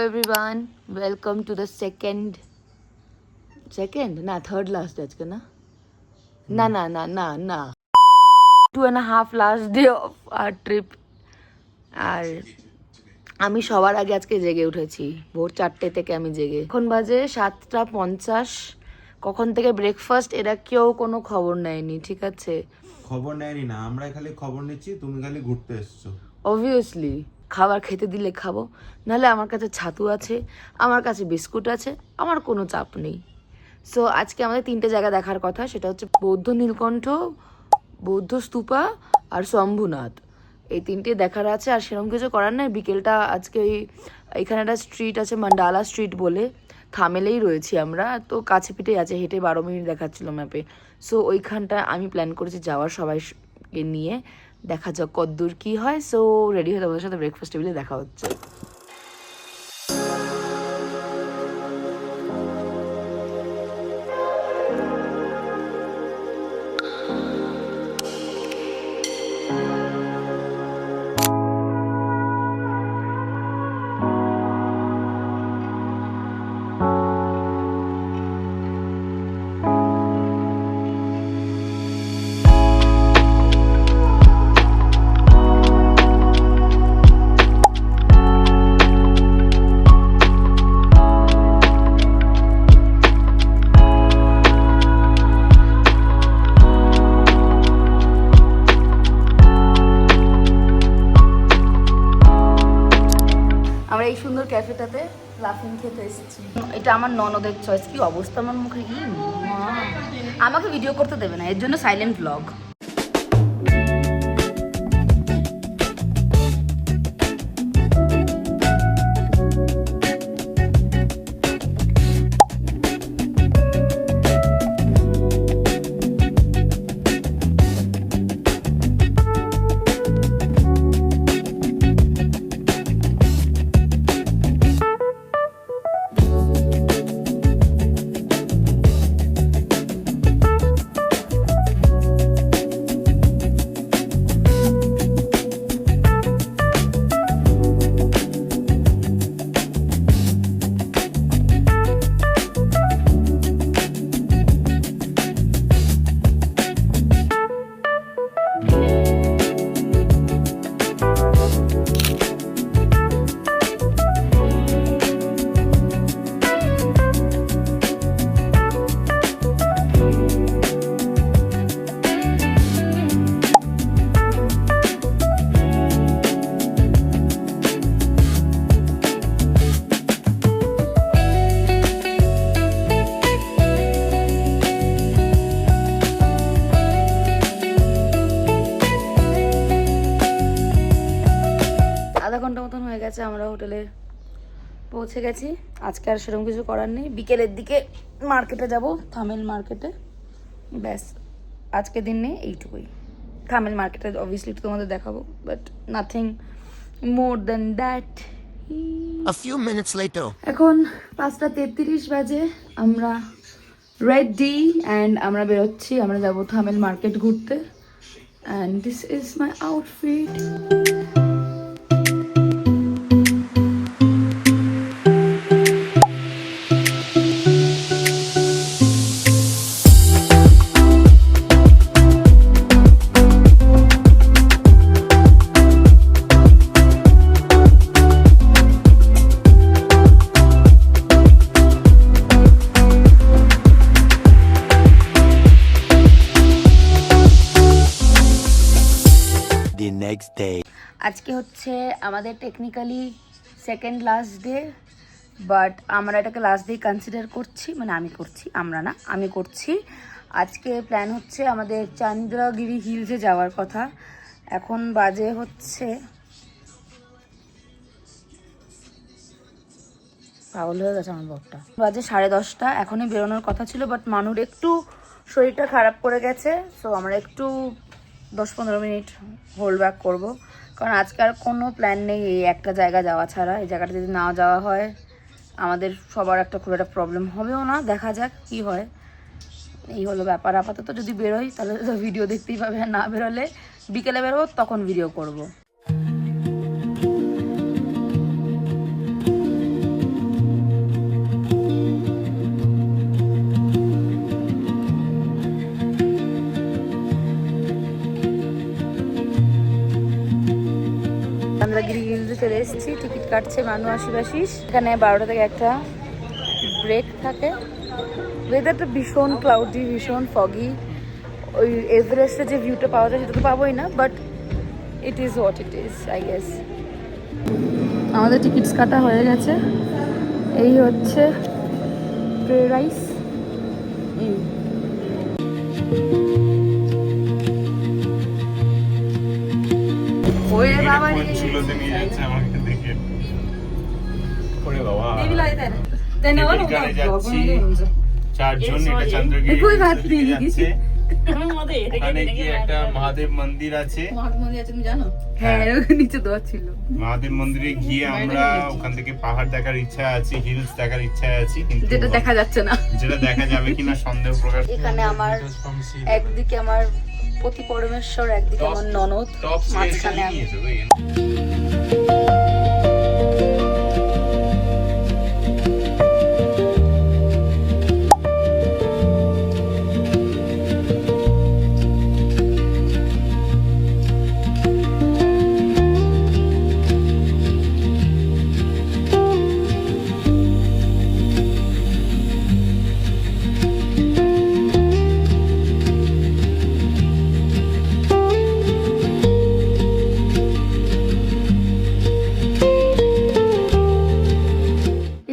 everyone, welcome to the second na third last আজকে না 2.5 last day of our trip আর আমি সবার আগে আজকে জেগে উঠেছি ভোর 4টে থেকে আমি জেগে এখন বাজে 7:50 কখন থেকে ব্রেকফাস্ট এরা কেউ কোনো খবর নেয়নি ঠিক আছে খবর নেয়নি না আমরা খালি খবর নিচ্ছি তুমি খালি ঘুরতে এসেছো অবভিয়াসলি খাবার খেতে দিলে খাবো নাহলে আমার কাছে ছাতু আছে আমার কাছে বিস্কুট আছে আমার কোনো চাপ নেই সো আজকে আমাদের 3টে জায়গা দেখার কথা সেটা হচ্ছে বৌদ্ধ নীলকণ্ঠ বৌদ্ধ স্তূপা আর শম্ভুনাথ এই 3টে দেখার আছে আর সেরকম কিছু করার নাই বিকেলটা আজকে এইখানে একটা স্ট্রিট আছে মান্ডালা স্ট্রিট বলে থামেলেই রয়েছি আমরা তো কাছে পিঠেই আছে হেঁটে 12 মিনিট দেখাচ্ছিল ম্যাপে সো ওইখানটা আমি প্ল্যান করেছি যাওয়ার সবাইকে নিয়ে দেখা যাক কতদূর কি হয় সো রেডি হয়ে তোমাদের সাথে ব্রেকফাস্ট টেবিলে দেখা হচ্ছে আমরা এই সুন্দর ক্যাফেটাতে লাফিং খেতে এসেছি এটা আমার ননদের চয়েস কি অবস্থা আমার মুখে আমাকে ভিডিও করতে দেবে না এর জন্য সাইলেন্ট ব্লগ আধা ঘন্টা মতন হয়ে গেছে আমরা হোটেলে পৌঁছে গেছি আজকে আর সেরকম কিছু করার নেই বিকেলের দিকে মার্কেটে যাব থামেল মার্কেটে ব্যাস আজকে দিন নেই এইটুকুই থামেল মার্কেটে অবভিয়াসলি তোমাদের দেখাবো but nothing more than that A few minutes later এখন 5:33 বাজে আমরা রেডি অ্যান্ড আমরা বেরোচ্ছি আমরা যাবো থামেল মার্কেট ঘুরতে and this is my outfit next day আজকে হচ্ছে আমাদের technically second last day but আমরা এটাকে লাস্ট ডে কনসিডার করছি মানে আমি করছি আজকে প্ল্যান হচ্ছে আমাদের চন্দ্রগিরি হিলসে যাওয়ার কথা এখন বাজে হচ্ছে পাগল হয়ে গেছে আমার বকটা বাজে 10:30 এখনই বেরোনোর কথা ছিল বাট মানুর একটু শরীরটা খারাপ করে গেছে সো আমরা একটু 10-15 মিনিট হোল্ড ব্যাক করবো কারণ আজকে আর কোনো প্ল্যান নেই এই একটা জায়গা যাওয়া ছাড়া এই জায়গাটা যদি না যাওয়া হয় আমাদের সবার একটা খুব একটা প্রবলেম হবেও না দেখা যাক কি হয় এই হলো ব্যাপার আপাতত যদি বেরোই তাহলে ভিডিও দেখতেই পাবে আর না বেরোলে বিকেলে বেরোবো তখন ভিডিও করব কাটছে মানু আশিবাসিস। এখানে 12টা থেকে একটা ব্রেক থাকে। ওয়েদারটা ভীষণ ক্লাউডি, ভীষণ ফগি। ওই এভারেস্টে যে ভিউটা পাওয়া যায় সেটা তো পাবোই না, but it is what it is I guess. আমাদের টিকিটস কাটা হয়ে গেছে। এই হচ্ছে প্যারাডাইস। ওরে বাবা রে, চুলোতে নিয়ে যাচ্ছে আমাকে দেখে। ওরে বাবা, এখানে যাচ্ছি চারজন, এটা চন্দ্রগিরি कोई बात नहीं, যাচ্ছে। ওখানে গিয়ে একটা মহাদেব মন্দির আছে, তুমি জানো? হ্যাঁ, ওখানে নিচে দোয়া ছিল। মহাদেব মন্দিরে গিয়ে আমরা ওখান থেকে পাহাড় দেখার ইচ্ছা আছে, হিলস দেখার ইচ্ছা আছে, কিন্তু যেটা দেখা যাচ্ছে না, যেটা দেখা যাবে কিনা সন্দেহ প্রকাশ। এখানে আমার একদিকে আমার পতি পরমেশ্বর, একদিকে আমার ননদ, মাঝখানে আমি।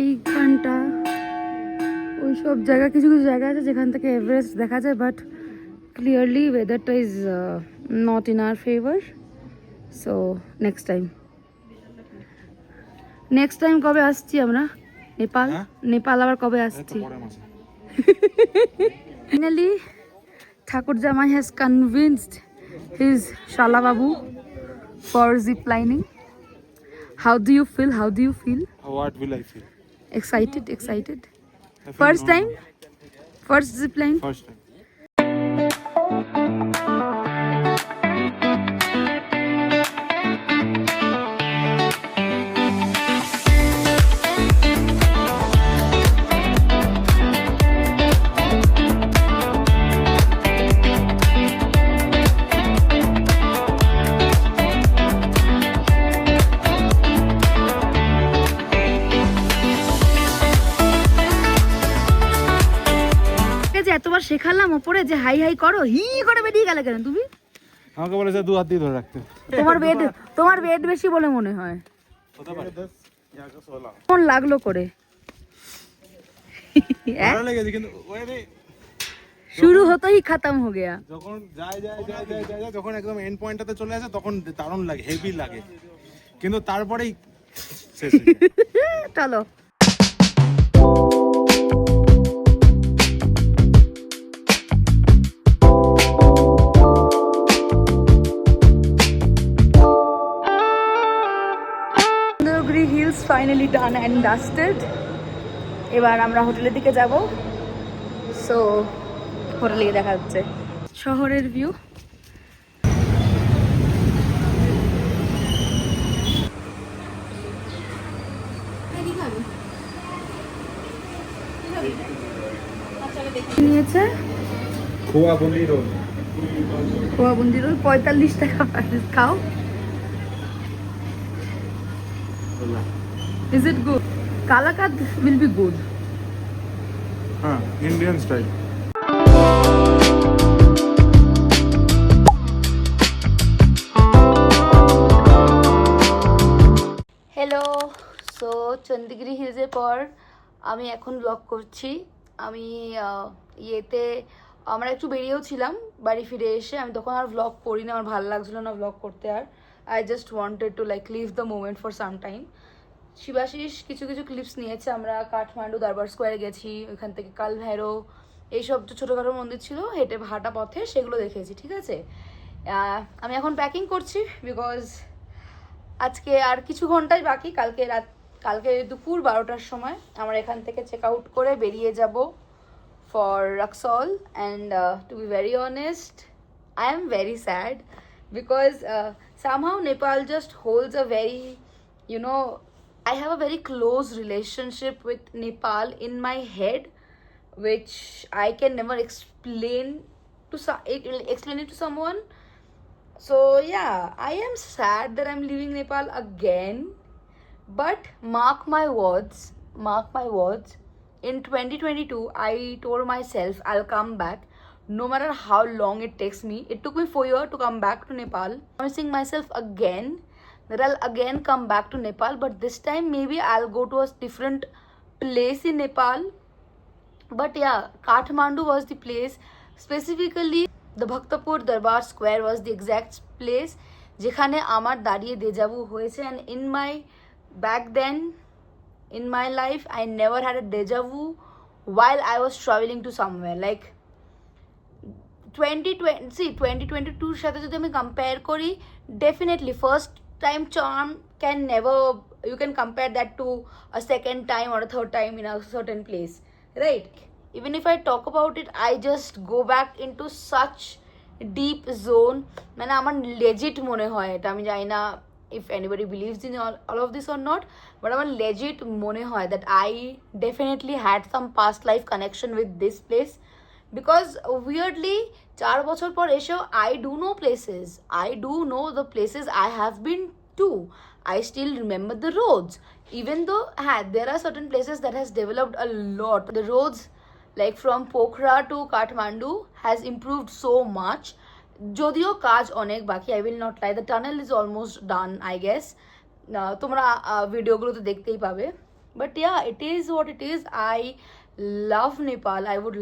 এইখানটা ওইসব জায়গা, কিছু কিছু জায়গা আছে যেখান থেকে এভারেস্ট দেখা যায়, বাট ক্লিয়ারলি ওয়েদারটা is not in our favour. So next time কবে আসছি আমরা নেপাল? নেপাল আবার কবে আসছি? ফাইনালি ঠাকুর জামাই হ্যাজ কনভিন্সড হিজ শালা বাবু for zip lining. How do you feel? What will I feel? Excited? I feel First normal. time? First zip line? First time. যে এতবার শেখালাম ওপরে যে হাই হাই করো, হি করে বেরিয়ে গেলে কেন তুমি? আমাকে বলেছে 2 হাত দিয়ে ধরে রাখতে। তোমার বেড বেশি বলে মনে হয়। হতে পারে 10 या 16 কোন লাগলো করে? ভালো লেগেছে, কিন্তু ওরে শুরু হতো হি খতম হো গয়া। যখন যায় যখন একদম এন্ড পয়েন্টটাতে চলে আসে তখন দারুণ লাগে, হেভি লাগে, কিন্তু তারপরেই শেষ হয়ে যায়। চলো। Chandragiri hills finally done and dusted. এবার আমরা হোটেলের দিকে যাব। সো হোটেলে গিয়ে দেখা হচ্ছে। শহরের ভিউ। নিয়েছে খোয়া বুন্দি রোল। খোয়া বুন্দি রোল 45 টাকা। খাও। Is it good? Kalakat will be good. হ্যাঁ, Indian style. Hello, so Chandragiri হিলসের পর আমি এখন ব্লগ করছি। আমি ইয়েতে আমরা একটু বেরিয়েও ছিলাম বাড়ি ফিরে এসে। আমি তখন আর ব্লগ করি না, আমার ভালো লাগছিলো না ব্লগ করতে। আর I just wanted to like live the moment for some time. Shibashis কিছু কিছু ক্লিপস নিয়েছে। আমরা কাঠমান্ডু দরবার স্কোয়ারে গেছি, ওইখান থেকে কাল ভৈরব, এইসব যে ছোটোখাটো মন্দির ছিল হেঁটে হাঁটা পথে, সেগুলো দেখেছি। ঠিক আছে, আমি এখন প্যাকিং করছি বিকজ আজকে আর কিছু ঘন্টাই বাকি। কালকে দুপুর 12টার সময় আমরা এখান থেকে চেক আউট করে বেরিয়ে যাব for Raxaul. And to be very honest, I am very sad because somehow Nepal just holds a very, you know, I have a very close relationship with Nepal in my head, which I can never explain it to someone. So yeah, I am sad that I'm leaving Nepal again, But mark my words, in 2022, I told myself I'll come back no matter how long it takes me. It took me 4 years to come back to Nepal. Promising myself again that I'll again come back to Nepal, but this time maybe I'll go to a different place in Nepal. But yeah, Kathmandu was the place. Specifically, the Bhaktapur Darbar Square was the exact place যেখানে আমার দাঁড়িয়ে deja-vu হয়েছে. And in my back then in my life, I never had a deja-vu while I was traveling to somewhere. Like 2022 সাথে যদি আমি compare করি, definitely first time charm can never, you can compare that to a second time or a third time in a certain place, right? Even if I talk about it, I just go back into such deep zone. মানে আমার legit মনে হয় এটা, আমি জানি না if anybody believes in all of this or not, but আমার legit মনে হয় that I definitely had some past life connection with this place. Because weirdly 4 বছর পর এসেও I do know places, I do know the places I have been to. I still remember the roads, even though there are certain places that has developed a lot. The roads like from Pokhara to Kathmandu has improved so much. যদিও কাজ অনেক বাকি, I will not lie, the tunnel is almost done, I guess. তোমরা ভিডিওগুলোতে দেখতেই পাবে. But yeah, it is what it is. I love Nepal. I would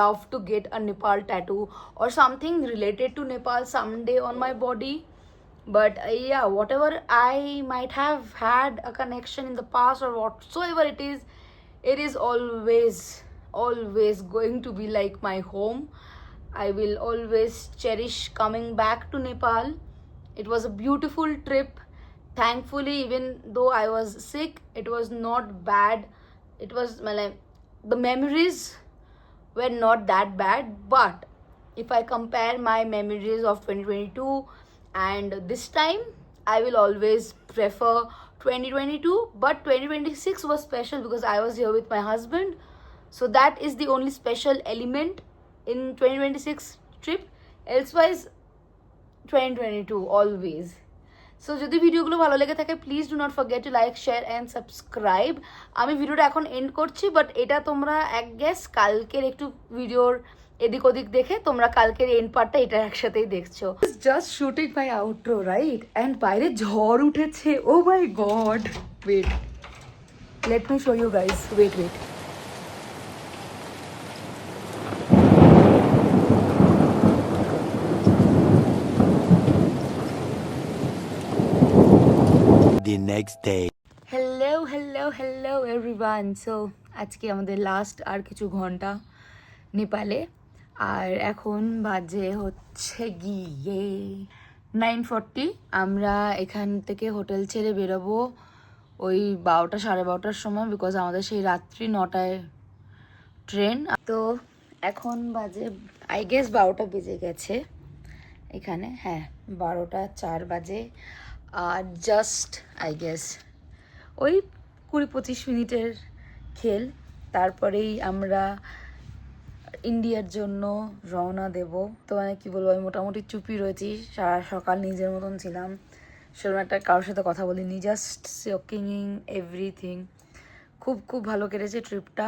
love to get a Nepal tattoo or something related to Nepal someday on my body. But yeah, whatever I might have had a connection in the past or whatsoever it is always going to be like my home. I will always cherish coming back to Nepal. It was a beautiful trip. Thankfully, even though I was sick, it was not bad. It was the memories were not that bad. But if I compare my memories of 2022 and this time, I will always prefer 2022. But 2026 was special because I was here with my husband. So that is the only special element in 2026 trip. Elsewise 2022 always. So যদি ভিডিওগুলো ভালো লেগে থাকে, please do not forget to like, share and subscribe. আমি ভিডিওটা এখন and করছি, but এটা তোমরা কালকের একটু ভিডিওর এদিক ওদিক দেখে তোমরা কালকের এন্ড পার্টটা এটা একসাথেই দেখছো. Just shooting my outro, right? And বাইরে ঝড় উঠেছে. Oh my god, wait, let me show you guys. Wait. The next day. Hello everyone. So আজকে আমাদের লাস্ট আর কিছু ঘন্টা নেপালে, আর এখন বাজে হচ্ছে গিয়ে 9:40. আমরা এখান থেকে হোটেল ছেড়ে বেরোবো ওই 12টা 12:30টার সময়, বিকজ আমাদের সেই রাত্রি 9টায় ট্রেন. তো এখন বাজে আই গেস 12টা বেজে গেছে এখানে. 12:04 বাজে. আর জাস্ট আই গেস ওই 20-25 মিনিটের খেল, তারপরেই আমরা ইন্ডিয়ার জন্য রওনা দেব. তো কি বলবো, আমি মোটামুটি চুপই রয়েছি. সারা সকাল নিজের মতন ছিলাম, সেরকম একটা কারোর সাথে কথা বলিনি, জাস্ট সোকিং এভরিথিং. খুব ভালো কেটেছে ট্রিপটা.